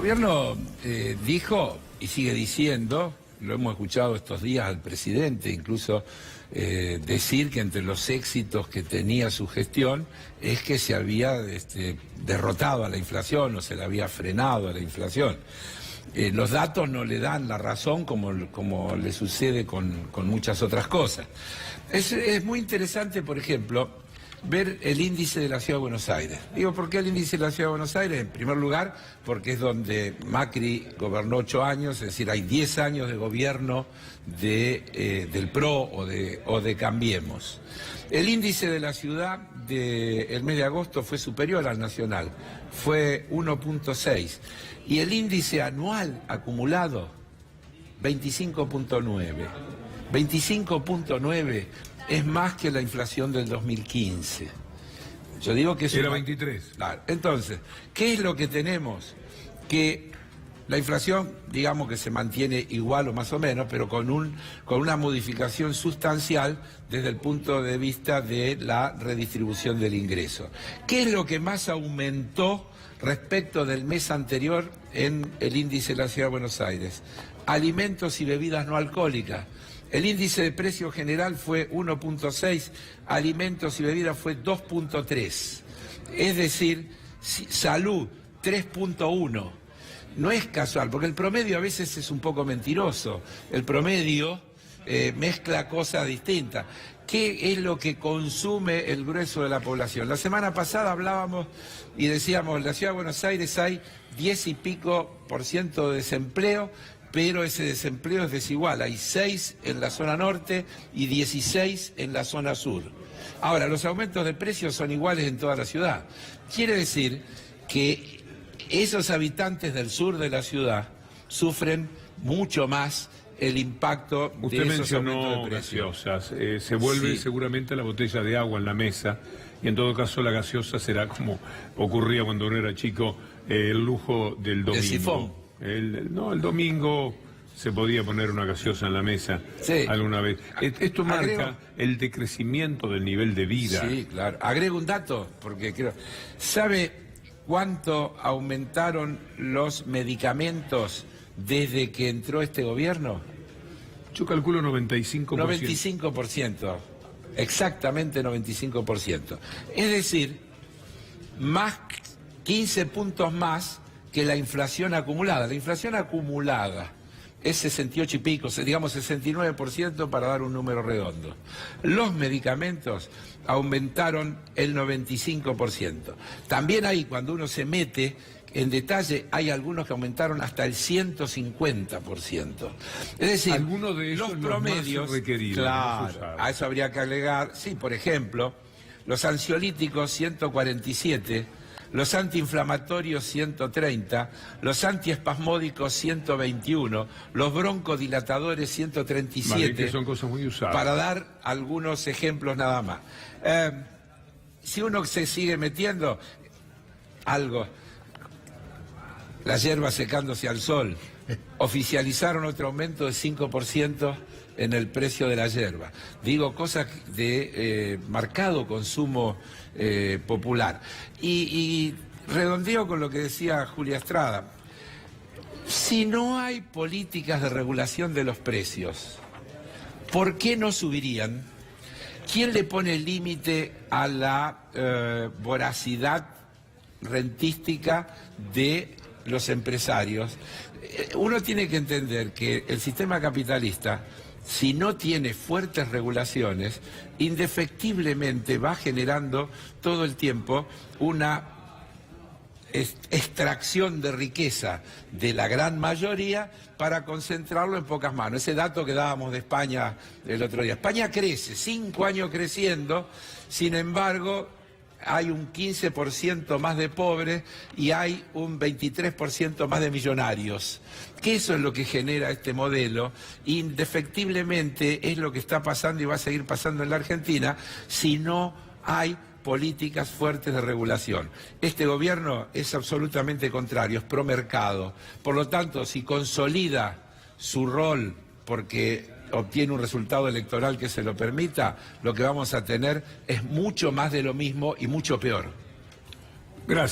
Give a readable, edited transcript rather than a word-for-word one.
gobierno dijo y sigue diciendo, lo hemos escuchado estos días al presidente, incluso decir que entre los éxitos que tenía su gestión es que se había derrotado a la inflación o se le había frenado a la inflación. Los datos no le dan la razón como le sucede con muchas otras cosas. Es muy interesante, por ejemplo, ver el índice de la Ciudad de Buenos Aires. Digo, ¿por qué el índice de la Ciudad de Buenos Aires? En primer lugar, porque es donde Macri gobernó 8 años, es decir, hay 10 años de gobierno del PRO o de Cambiemos. El índice de la ciudad del mes de agosto fue superior al nacional, fue 1.6. Y el índice anual acumulado, 25.9. 25.9 es más que la inflación del 2015. Yo digo que eso era 23. Claro. Entonces, ¿qué es lo que tenemos? Que la inflación, digamos que se mantiene igual o más o menos, pero con una modificación sustancial desde el punto de vista de la redistribución del ingreso. ¿Qué es lo que más aumentó respecto del mes anterior en el índice de la Ciudad de Buenos Aires? Alimentos y bebidas no alcohólicas. El índice de precio general fue 1.6, alimentos y bebidas fue 2.3. Es decir, salud 3.1. No es casual, porque el promedio a veces es un poco mentiroso. El promedio mezcla cosas distintas. ¿Qué es lo que consume el grueso de la población? La semana pasada hablábamos y decíamos, en la Ciudad de Buenos Aires hay 10 y pico % de desempleo, pero ese desempleo es desigual. Hay 6 en la zona norte y 16 en la zona sur. Ahora, los aumentos de precios son iguales en toda la ciudad. Quiere decir que esos habitantes del sur de la ciudad sufren mucho más el impacto de esos aumentos de precios. Gaseosas. Se vuelve seguramente la botella de agua en la mesa, y en todo caso la gaseosa será, como ocurría cuando uno era chico, el lujo del domingo. El sifón. El domingo se podía poner una gaseosa en la mesa alguna vez. Esto marca el decrecimiento del nivel de vida. Sí, claro. Agrego un dato, porque creo... ¿Sabe cuánto aumentaron los medicamentos desde que entró este gobierno? Yo calculo 95%. 95%. Exactamente 95%. Es decir, más 15 puntos más que la inflación acumulada. La inflación acumulada es 68 y pico, digamos 69% para dar un número redondo. Los medicamentos aumentaron el 95%. También hay, cuando uno se mete en detalle, hay algunos que aumentaron hasta el 150%. Es decir, algunos de esos los promedios requeridos. Claro, a eso habría que agregar, sí, por ejemplo, los ansiolíticos 147, los antiinflamatorios 130, los antiespasmódicos 121, los broncodilatadores 137, que son cosas muy usadas. Para dar algunos ejemplos nada más. Si uno se sigue metiendo algo, la hierba secándose al sol, oficializaron otro aumento de 5% en el precio de la hierba. Digo, cosas de marcado consumo popular. Y redondeo con lo que decía Julia Estrada. Si no hay políticas de regulación de los precios, ¿por qué no subirían? ¿Quién le pone límite a la voracidad rentística de los empresarios? Uno tiene que entender que el sistema capitalista, si no tiene fuertes regulaciones, indefectiblemente va generando todo el tiempo una extracción de riqueza de la gran mayoría para concentrarlo en pocas manos. Ese dato que dábamos de España el otro día. España crece, 5 años creciendo, sin embargo hay un 15% más de pobres y hay un 23% más de millonarios. Que eso es lo que genera este modelo. Indefectiblemente es lo que está pasando y va a seguir pasando en la Argentina si no hay políticas fuertes de regulación. Este gobierno es absolutamente contrario, es promercado. Por lo tanto, si consolida su rol porque obtiene un resultado electoral que se lo permita, lo que vamos a tener es mucho más de lo mismo y mucho peor. Gracias.